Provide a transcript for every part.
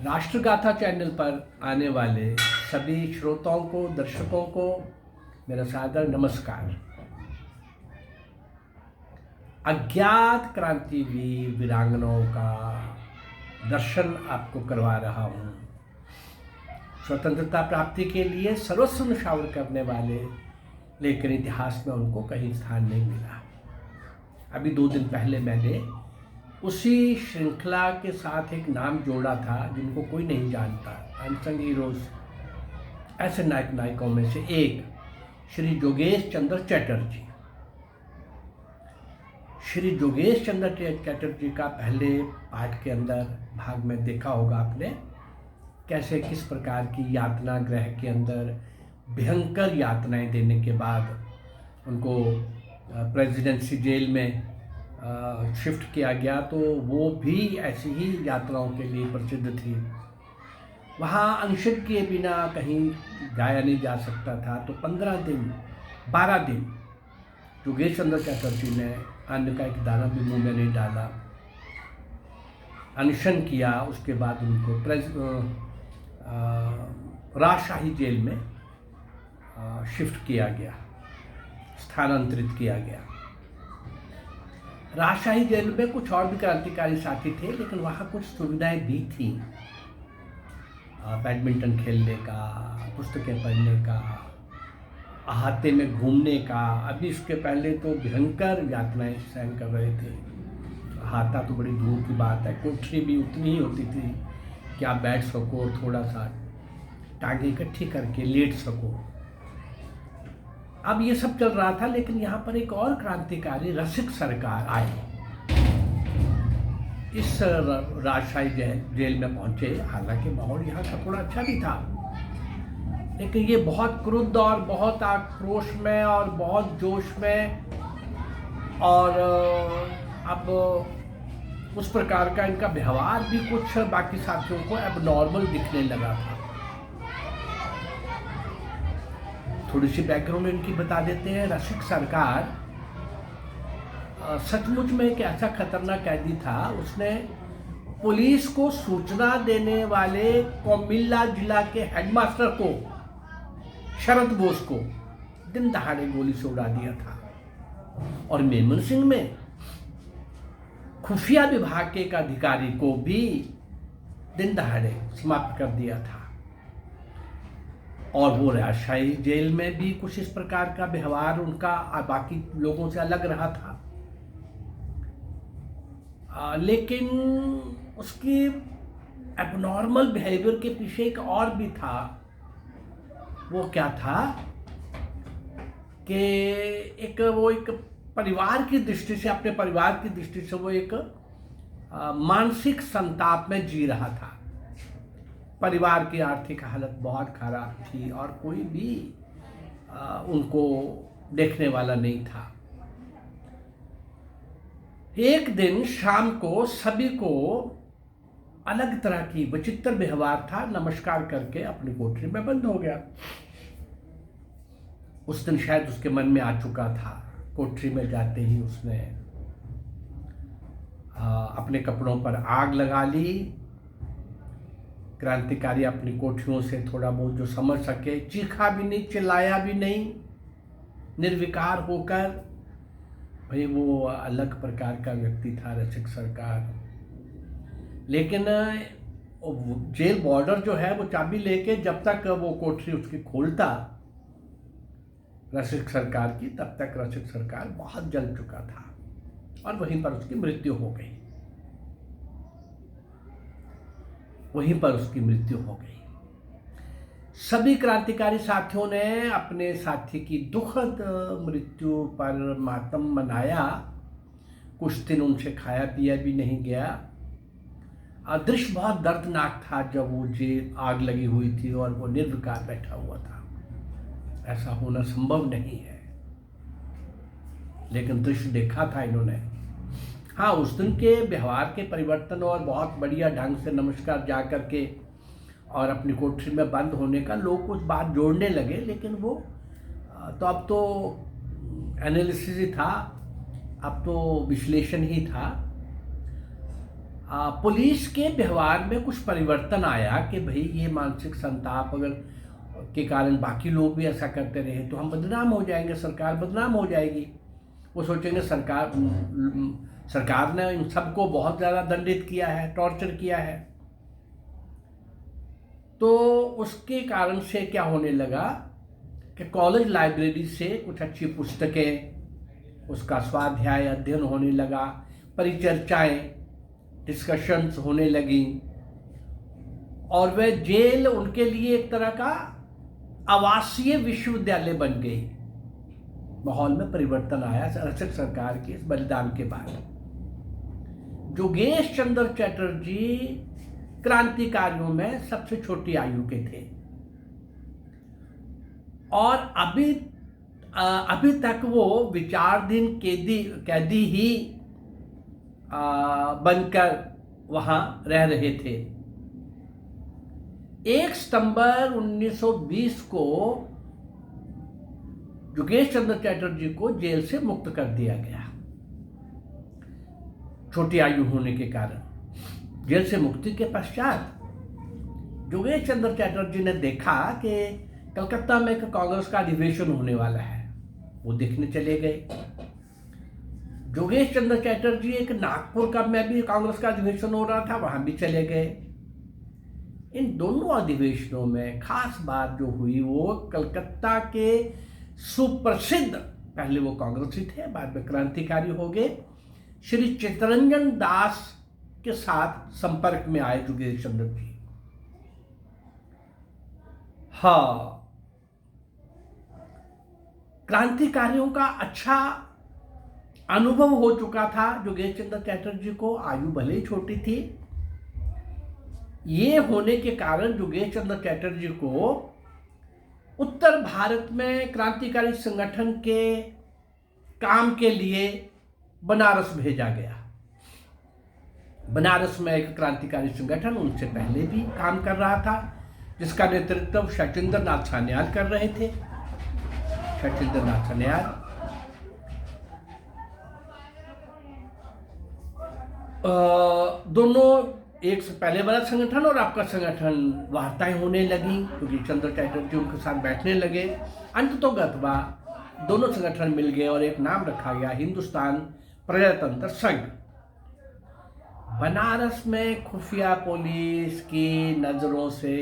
राष्ट्रगाथा channel पर आने वाले सभी श्रोताओं को, दर्शकों को मेरा सादर नमस्कार। अज्ञात क्रांतिवीर वीरांगनाओं का दर्शन आपको करवा रहा हूँ। स्वतंत्रता प्राप्ति के लिए सर्वस्व न्यौछावर करने वाले, लेकिन इतिहास में उनको कहीं स्थान नहीं मिला। अभी 2 दिन पहले मैंने उसी श्रृंखला के साथ एक नाम जोड़ा था जिनको कोई नहीं जानता, अनसंग हीरोज, ऐसे नायक नायिकाओं में से एक श्री जोगेश चंद्र चटर्जी। श्री जोगेश चंद्र चटर्जी का पहले पाठ के अंदर भाग में देखा होगा आपने, कैसे किस प्रकार की यातना ग्रह के अंदर भयंकर यातनाएं देने के बाद उनको प्रेसिडेंसी जेल में शिफ्ट किया गया। तो वो भी ऐसी ही यात्राओं के लिए प्रसिद्ध थी। वहाँ अनशन किए बिना कहीं जाया नहीं जा सकता था। तो 12 दिन योगेश चंद्र चटर्जी ने अन्न का एक दाना भी मुंह में नहीं डाला, अनशन किया। उसके बाद उनको राजशाही जेल में शिफ्ट किया गया, स्थानांतरित किया गया। राजशाही जेल में कुछ और भी क्रांतिकारी साथी थे, लेकिन वहाँ कुछ सुविधाएं भी थी, बैडमिंटन खेलने का, पुस्तकें पढ़ने का, अहाते में घूमने का। अभी इसके पहले तो भयंकर यातनाएं सहन कर रहे थे। अहाता तो बड़ी दूर की बात है, कोठरी भी उतनी ही होती थी कि आप बैठ सको और थोड़ा सा टांगे इकट्ठी करके लेट सको। अब ये सब चल रहा था, लेकिन यहाँ पर एक और क्रांतिकारी रसिक सरकार आए। इस राजशाही जेल में पहुंचे। हालांकि माहौल यहाँ का थोड़ा अच्छा भी था, लेकिन ये बहुत क्रुद्ध और बहुत आक्रोश में और बहुत जोश में, और अब उस प्रकार का इनका व्यवहार भी कुछ बाकी साथियों को एबनॉर्मल दिखने लगा था। थोड़ी सी बैकग्राउंड इनकी बता देते हैं। रसिक सरकार सचमुच में एक ऐसा खतरनाक कैदी था। उसने पुलिस को सूचना देने वाले कोमिल्ला जिला के हेडमास्टर को, शरद बोस को, दिन दहाड़े गोली से उड़ा दिया था। और मेमन सिंह में खुफिया विभाग के एक अधिकारी को भी दिन दहाड़े समाप्त कर दिया था। और वो राजशाही जेल में भी कुछ इस प्रकार का व्यवहार उनका बाकी लोगों से अलग रहा था। लेकिन उसकी एबनॉर्मल बिहेवियर के पीछे एक और भी था। वो क्या था कि एक परिवार की दृष्टि से, अपने परिवार की दृष्टि से वो एक मानसिक संताप में जी रहा था। परिवार की आर्थिक हालत बहुत खराब थी और कोई भी उनको देखने वाला नहीं था। एक दिन शाम को सभी को अलग तरह की विचित्र व्यवहार था। नमस्कार करके अपनी कोठरी में बंद हो गया। उस दिन शायद उसके मन में आ चुका था। कोठरी में जाते ही उसने अपने कपड़ों पर आग लगा ली। क्रांतिकारी अपनी कोठरियों से थोड़ा बहुत जो समझ सके, चीखा भी नहीं, चिल्लाया भी नहीं, निर्विकार होकर। भाई वो अलग प्रकार का व्यक्ति था रसिक सरकार। लेकिन जेल बॉर्डर जो है वो चाबी लेके जब तक वो कोठरी उसकी खोलता रसिक सरकार की, तब तक रसिक सरकार बहुत जल चुका था और वहीं पर उसकी मृत्यु हो गई। वहीं पर उसकी मृत्यु हो गई। सभी क्रांतिकारी साथियों ने अपने साथी की दुखद मृत्यु पर मातम मनाया। कुछ दिन उनसे खाया पिया भी नहीं गया। दृश्य बहुत दर्दनाक था जब वो जेल आग लगी हुई थी और वो निर्विकार बैठा हुआ था। ऐसा होना संभव नहीं है, लेकिन दृश्य देखा था इन्होंने। हाँ, उस दिन के व्यवहार के परिवर्तन और बहुत बढ़िया ढंग से नमस्कार जा करके और अपनी कोठरी में बंद होने का लोग कुछ बात जोड़ने लगे। लेकिन वो तो अब तो एनालिसिस ही था, अब तो विश्लेषण ही था। पुलिस के व्यवहार में कुछ परिवर्तन आया कि भाई ये मानसिक संताप अगर के कारण बाकी लोग भी ऐसा करते रहे तो हम बदनाम हो जाएंगे, सरकार बदनाम हो जाएगी। वो सोचेंगे सरकार ने इन सबको बहुत ज़्यादा दंडित किया है, टॉर्चर किया है। तो उसके कारण से क्या होने लगा कि कॉलेज लाइब्रेरी से कुछ अच्छी पुस्तकें, उसका स्वाध्याय अध्ययन होने लगा, परिचर्चाएं, डिस्कशंस होने लगी, और वह जेल उनके लिए एक तरह का आवासीय विश्वविद्यालय बन गई। माहौल में परिवर्तन आया अरशद सरकार के इस बलिदान के बाद। योगेश चंद्र चटर्जी क्रांतिकारियों में सबसे छोटी आयु के थे और अभी तक वो विचाराधीन कैदी ही बनकर वहां रह रहे थे। 1 सितंबर 1920 को योगेश चंद्र चटर्जी को जेल से मुक्त कर दिया गया, छोटी आयु होने के कारण। जेल से मुक्ति के पश्चात योगेश चंद्र चटर्जी ने देखा कि कलकत्ता में एक कांग्रेस का अधिवेशन होने वाला है, वो देखने चले गए। योगेश चंद्र चटर्जी एक नागपुर का में भी कांग्रेस का अधिवेशन हो रहा था, वहां भी चले गए। इन दोनों अधिवेशनों में खास बात जो हुई वो कलकत्ता के सुप्रसिद्ध, पहले वो कांग्रेसी थे बाद में क्रांतिकारी हो गए, श्री चित्तरंजन दास के साथ संपर्क में आए योगेश चंद्र जी। हाँ, क्रांतिकारियों का अच्छा अनुभव हो चुका था योगेश चंद्र चटर्जी को। आयु भले ही छोटी थी, ये होने के कारण योगेश चंद्र चटर्जी को उत्तर भारत में क्रांतिकारी संगठन के काम के लिए बनारस भेजा गया। बनारस में एक क्रांतिकारी संगठन उनसे पहले भी काम कर रहा था, जिसका नेतृत्व सचिंद्र नाथ सान्याल कर रहे थे। सचिंद्र नाथ सान्याल दोनों एक से पहले वाला संगठन और आपका संगठन वार्ताएं होने लगी, क्योंकि चंद्र चटर्जी उनके साथ बैठने लगे। अंततोगत्वा दोनों संगठन मिल गए और एक नाम रखा गया हिंदुस्तान प्रजातंत्र संघ। बनारस में खुफिया पुलिस की नजरों से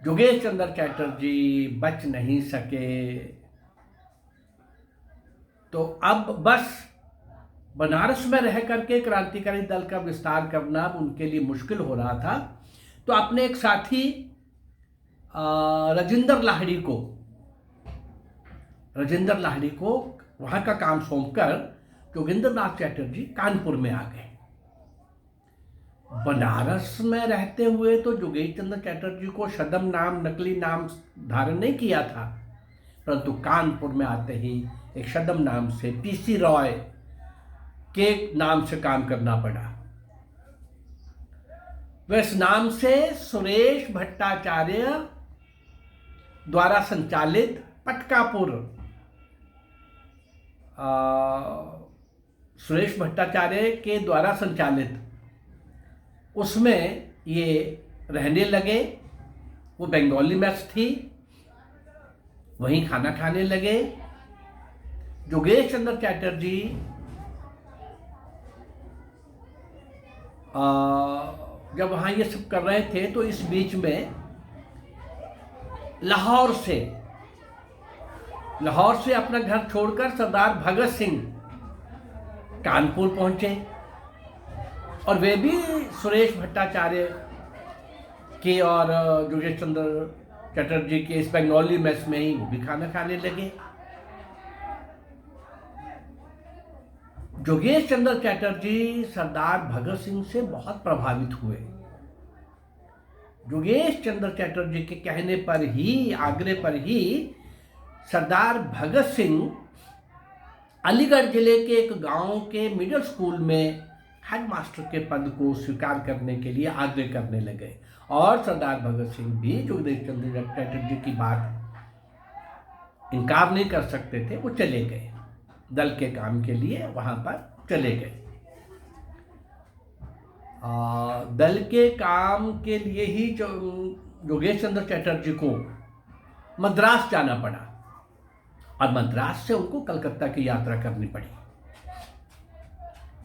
योगेश चंद्र चटर्जी बच नहीं सके, तो अब बस बनारस में रह करके क्रांतिकारी दल का विस्तार करना अब उनके लिए मुश्किल हो रहा था। तो अपने एक साथी राजेंद्र लाहिड़ी को वहां का काम सौंपकर योगेंद्र नाथ चटर्जी कानपुर में आ गए। बनारस में रहते हुए तो योगेश चंद्र चटर्जी को छद्म नाम, नकली नाम धारण नहीं किया था, परंतु कानपुर में आते ही एक छद्म नाम से पीसी रॉय के नाम से काम करना पड़ा। वह इस नाम से सुरेश भट्टाचार्य द्वारा संचालित पटकापुर, सुरेश भट्टाचार्य के द्वारा संचालित उसमें ये रहने लगे। वो बंगाली मेस थी, वहीं खाना खाने लगे। योगेश चंद्र चटर्जी जब वहाँ ये सब कर रहे थे तो इस बीच में लाहौर से अपना घर छोड़कर सरदार भगत सिंह कानपुर पहुंचे और वे भी सुरेश भट्टाचार्य के और योगेश चंद्र चटर्जी के इस बंगाली मेस में ही वो भी खाना खाने लगे। योगेश चंद्र चटर्जी सरदार भगत सिंह से बहुत प्रभावित हुए। योगेश चंद्र चटर्जी के कहने पर ही, आग्रह पर ही सरदार भगत सिंह अलीगढ़ जिले के एक गांव के मिडिल स्कूल में हेडमास्टर के पद को स्वीकार करने के लिए आग्रह करने लगे और सरदार भगत सिंह भी योगेश चंद्र चटर्जी की बात इनकार नहीं कर सकते थे, वो चले गए दल के काम के लिए, वहां पर चले गए। दल के काम के लिए ही योगेश चंद्र चटर्जी को मद्रास जाना पड़ा और मद्रास से उनको कलकत्ता की यात्रा करनी पड़ी।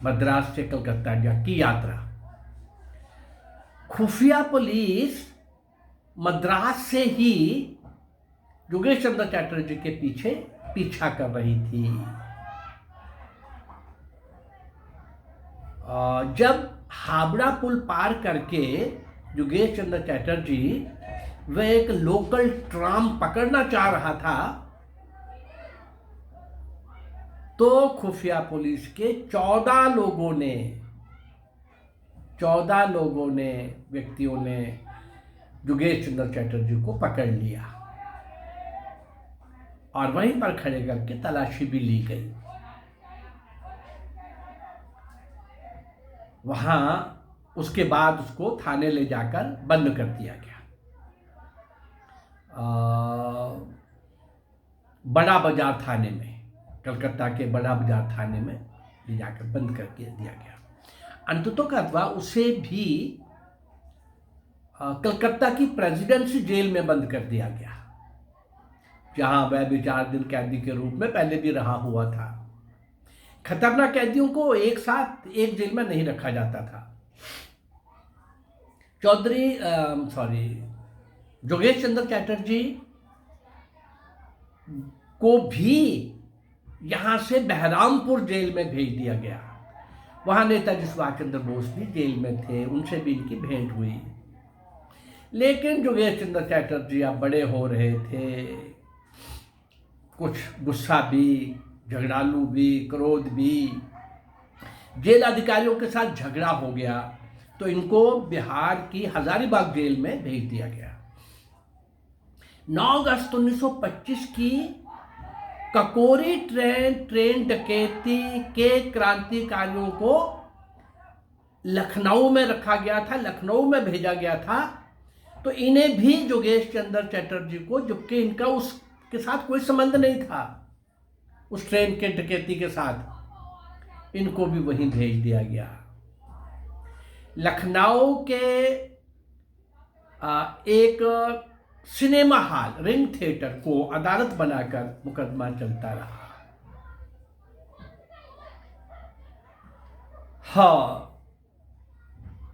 मद्रास से कलकत्ता की यात्रा, खुफिया पुलिस मद्रास से ही योगेश चंद्र चटर्जी के पीछे पीछा कर रही थी। जब हावड़ा पुल पार करके योगेश चंद्र चटर्जी वह एक लोकल ट्राम पकड़ना चाह रहा था तो खुफिया पुलिस के 14 व्यक्तियों ने योगेश चंद्र चटर्जी को पकड़ लिया और वहीं पर खड़े करके तलाशी भी ली गई। वहां उसके बाद उसको थाने ले जाकर बंद कर दिया गया। बड़ा बाजार थाने में, कलकत्ता के बड़ा बाजार थाने में ले जाकर बंद करके दिया गया। अंततः उसे भी कलकत्ता की प्रेसिडेंसी जेल में बंद कर दिया गया, जहां वह भी 4 दिन कैदी के रूप में पहले भी रहा हुआ था। खतरनाक कैदियों को एक साथ एक जेल में नहीं रखा जाता था। योगेश चंद्र चटर्जी को भी यहां से बहरामपुर जेल में भेज दिया गया। वहां नेताजी सुभाष चंद्र बोस भी जेल में थे, उनसे भी इनकी भेंट हुई। लेकिन योगेश चंद्र चटर्जी अब बड़े हो रहे थे, कुछ गुस्सा भी, झगड़ालू भी, क्रोध भी। जेल अधिकारियों के साथ झगड़ा हो गया तो इनको बिहार की हजारीबाग जेल में भेज दिया गया। 9 अगस्त 1925 की ककोरी ट्रेन डकैती के क्रांतिकारियों को लखनऊ में रखा गया था, लखनऊ में भेजा गया था। तो इन्हें भी योगेश चंद्र चटर्जी को, जबकि इनका उसके साथ कोई संबंध नहीं था, उस ट्रेन के डकैती के साथ, इनको भी वहीं भेज दिया गया। लखनऊ के एक सिनेमा हॉल, रिंग थिएटर को अदालत बनाकर मुकदमा चलता रहा।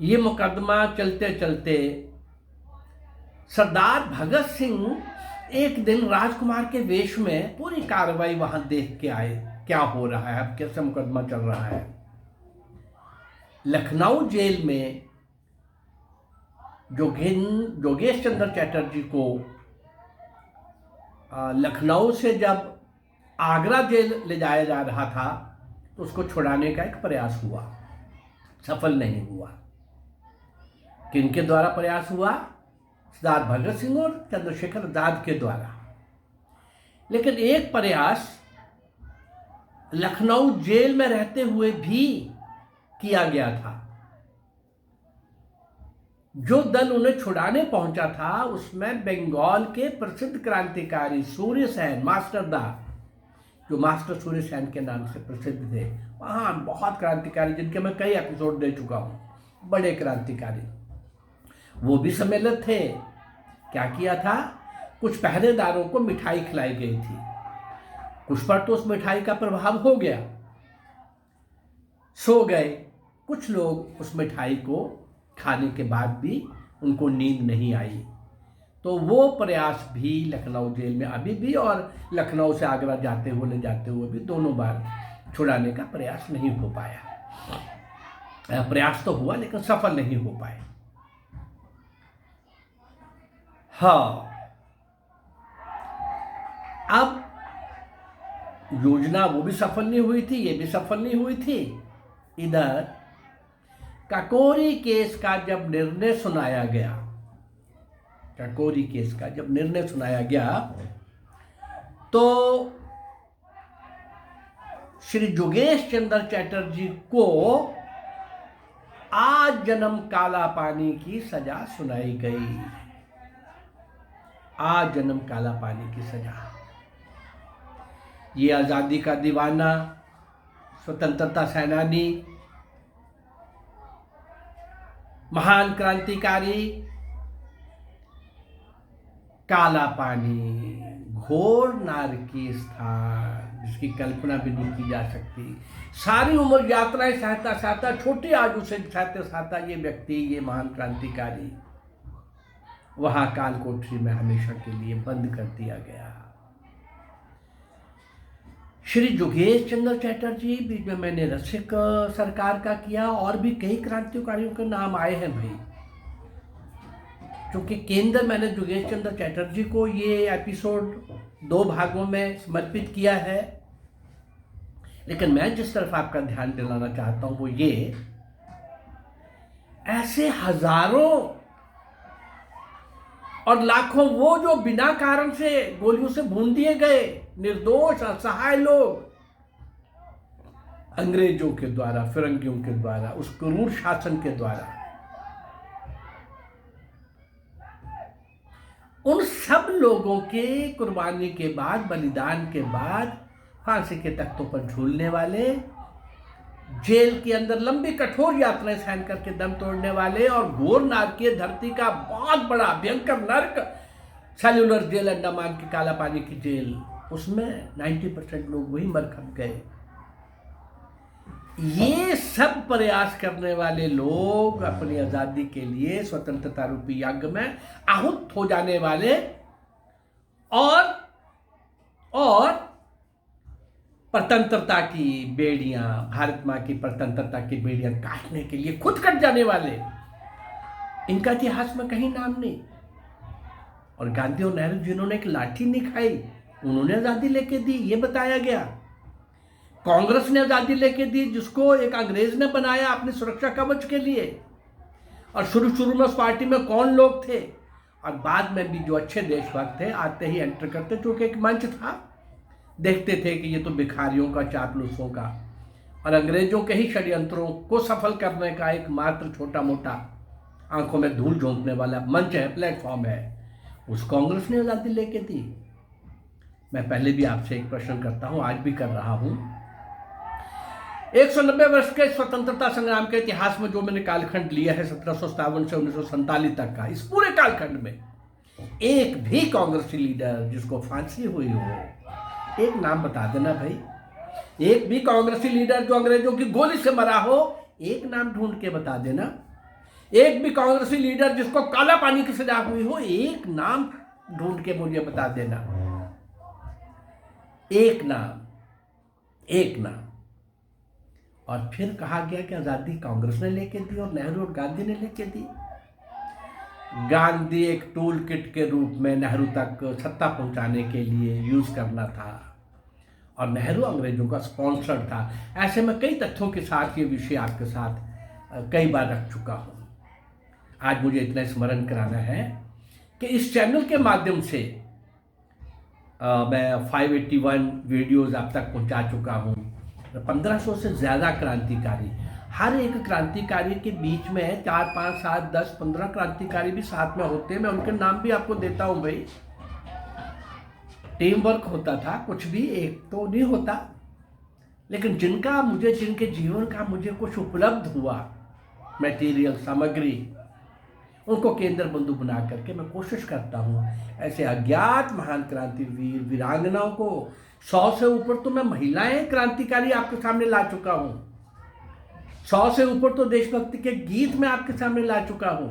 ये मुकदमा चलते चलते सरदार भगत सिंह एक दिन राजकुमार के वेश में पूरी कार्रवाई वहां देख के आए, क्या हो रहा है, अब कैसे मुकदमा चल रहा है। लखनऊ जेल में योगेश चंद्र चटर्जी को लखनऊ से जब आगरा जेल ले जाया जा रहा था तो उसको छुड़ाने का एक प्रयास हुआ, सफल नहीं हुआ। किनके द्वारा प्रयास हुआ? सरदार भगत सिंह और चंद्रशेखर आजाद के द्वारा। लेकिन एक प्रयास लखनऊ जेल में रहते हुए भी किया गया था। जो दल उन्हें छुड़ाने पहुंचा था उसमें बंगाल के प्रसिद्ध क्रांतिकारी सूर्य सेन, मास्टर दा, जो मास्टर सूर्य सेन के नाम से प्रसिद्ध थे। वहां बहुत क्रांतिकारी, जिनके मैं कई एपिसोड दे चुका हूं, बड़े क्रांतिकारी, वो भी सम्मिलित थे। क्या किया था? कुछ पहरेदारों को मिठाई खिलाई गई थी। कुछ पर तो उस मिठाई का प्रभाव हो गया, सो गए। कुछ लोग उस मिठाई को खाने के बाद भी उनको नींद नहीं आई। तो वो प्रयास भी लखनऊ जेल में अभी भी, और लखनऊ से आगरा जाते हुए, ले जाते हुए भी, दोनों बार छुड़ाने का प्रयास नहीं हो पाया। प्रयास तो हुआ लेकिन सफल नहीं हो पाए। अब योजना वो भी सफल नहीं हुई थी, ये भी सफल नहीं हुई थी। इधर ककोरी केस का जब निर्णय सुनाया गया, ककोरी केस का जब निर्णय सुनाया गया तो श्री योगेश चंद्र चटर्जी को आजीवन काला पानी की सजा सुनाई गई। आजीवन काला पानी की सजा। ये आजादी का दीवाना, स्वतंत्रता सेनानी, महान क्रांतिकारी काला पानी, घोर नारकीय स्थान जिसकी कल्पना भी नहीं की जा सकती। सारी उम्र यात्राएं सहता सहता, छोटी आयु से सहते सहता ये व्यक्ति, ये महान क्रांतिकारी वहां काल कोठरी में हमेशा के लिए बंद कर दिया गया। श्री योगेश चंद्र चटर्जी, बीच में मैंने रसिक सरकार का किया, और भी कई क्रांतिकारियों के नाम आए हैं भाई। क्योंकि केंद्र मैंने योगेश चंद्र चटर्जी को ये एपिसोड 2 भागों में समर्पित किया है, लेकिन मैं जिस तरफ आपका ध्यान दिलाना चाहता हूं वो ये, ऐसे हजारों और लाखों वो जो बिना कारण से गोलियों से भून दिए गए निर्दोष असहाय लोग अंग्रेजों के द्वारा, फिरंगियों के द्वारा, उस क्रूर शासन के द्वारा, उन सब लोगों के कुर्बानी के बाद, बलिदान के बाद फांसी के तख्तों पर झूलने वाले, जेल के अंदर लंबी कठोर यात्राएं सहन करके दम तोड़ने वाले, और घोर नारकीय धरती का बहुत बड़ा भयंकर नर्क सेल्युलर जेल अंडमान की काला पानी की जेल, उसमें 90% लोग वही मर खप गए। ये सब प्रयास करने वाले लोग अपनी आजादी के लिए स्वतंत्रता रूपी यज्ञ में आहुत हो जाने वाले, और स्वतंत्रता की बेड़ियां, भारत मां की स्वतंत्रता की बेड़ियां काटने के लिए खुद कट जाने वाले, इनका इतिहास में कहीं नाम नहीं। और गांधी और नेहरू जिन्होंने एक लाठी नहीं खाई, उन्होंने आजादी लेके दी, ये बताया गया। कांग्रेस ने आजादी लेके दी, जिसको एक अंग्रेज ने बनाया अपनी सुरक्षा कवच के लिए। और शुरू में उस पार्टी में कौन लोग थे, और बाद में भी जो अच्छे देशभक्त थे आते ही एंटर करते, चूंकि एक मंच था, देखते थे कि ये तो भिखारियों का, चापलूसों का और अंग्रेजों के ही षड्यंत्रों को सफल करने का एक मात्र छोटा मोटा आंखों में धूल झोंकने वाला मंच है, प्लेटफॉर्म है, उस कांग्रेस ने आजादी लेके दी। मैं पहले भी आपसे एक प्रश्न करता हूं, आज भी कर रहा हूं। 190 वर्ष के स्वतंत्रता संग्राम के इतिहास में जो मैंने कालखंड लिया है 1757 से 1947 तक का, इस पूरे कालखंड में एक भी कांग्रेसी लीडर जिसको फांसी हुई हो, एक नाम बता देना भाई। एक भी कांग्रेसी लीडर जो अंग्रेजों की गोली से मरा हो, एक नाम ढूंढ के बता देना। एक भी कांग्रेसी लीडर जिसको काला पानी की सजा हुई हो, एक नाम ढूंढ के मुझे बता देना। एक नाम, एक नाम। और फिर कहा गया कि आजादी कांग्रेस ने लेके दी और नेहरू और गांधी ने लेके दी। गांधी एक टूल किट के रूप में नेहरू तक सत्ता पहुंचाने के लिए यूज करना था, और नेहरू अंग्रेजों का स्पॉन्सर था। ऐसे में कई तथ्यों के साथ ये विषय आपके साथ कई बार रख चुका हूं। आज मुझे इतना स्मरण कराना है कि इस चैनल के माध्यम से मैं 581 वीडियोस आप तक पहुंचा चुका हूं। 1500 से ज़्यादा क्रांतिकारी, हर एक क्रांतिकारी के बीच में 4, 5, 7, 10, 15 क्रांतिकारी भी साथ में होते हैं। मैं उनके नाम भी आपको देता हूं भाई। टीम वर्क होता था, कुछ भी एक तो नहीं होता, लेकिन जिनके जीवन का मुझे कुछ उपलब्ध हुआ, मटेरियल, सामग्री, उनको केंद्र बिंदु बना करके मैं कोशिश करता हूं ऐसे अज्ञात महान क्रांतिवीर वीरांगनाओं को। 100 से ऊपर तो मैं महिलाएं क्रांतिकारी आपके सामने ला चुका हूं। 100 से ऊपर तो देशभक्ति के गीत मैं आपके सामने ला चुका हूं।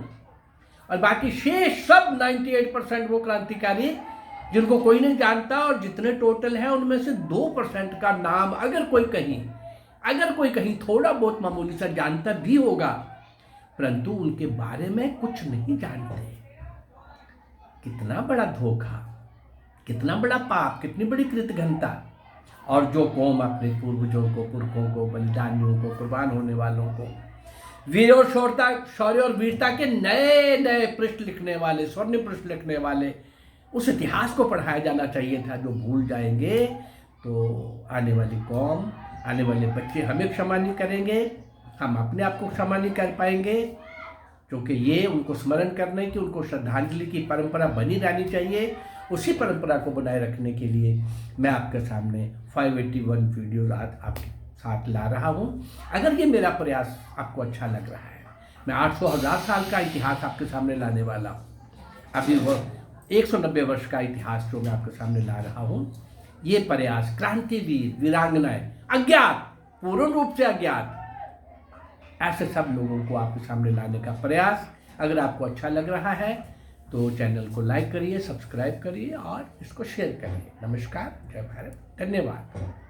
और बाकी शेष सब 98% वो क्रांतिकारी जिनको कोई नहीं जानता, और जितने टोटल हैं उनमें से 2% का नाम अगर कोई कहीं थोड़ा बहुत मामूली सा जानता भी होगा, परंतु उनके बारे में कुछ नहीं जानते। कितना बड़ा धोखा, कितना बड़ा पाप, कितनी बड़ी कृतघ्नता। और जो कौम अपने पूर्वजों को, पुरखों को, बलिदानियों को, कुर्बान होने वालों को, वीर और शौर्य और वीरता के नए नए पृष्ठ लिखने वाले, स्वर्ण पृष्ठ लिखने वाले, उस इतिहास को पढ़ाया जाना चाहिए था। जो भूल जाएंगे तो आने वाली कौम, आने वाले बच्चे हमें क्षमा नहीं करेंगे, हम अपने आप को क्षमा नहीं कर पाएंगे। क्योंकि ये उनको स्मरण करने की, उनको श्रद्धांजलि की परंपरा बनी रहनी चाहिए। उसी परंपरा को बनाए रखने के लिए मैं आपके सामने 581 वीडियोज आज आपके साथ ला रहा हूँ। अगर ये मेरा प्रयास आपको अच्छा लग रहा है, मैं 800,000 साल का इतिहास आपके सामने लाने वाला हूँ। अभी वो 190 वर्ष का इतिहास जो मैं आपके सामने ला रहा हूँ। ये प्रयास क्रांतिवीर, वीरांगनाएं, अज्ञात, पूर्ण रूप से अज्ञात, ऐसे सब लोगों को आपके सामने लाने का प्रयास। अगर आपको अच्छा लग रहा है तो चैनल को लाइक करिए, सब्सक्राइब करिए और इसको शेयर करिए। नमस्कार, जय भारत, धन्यवाद।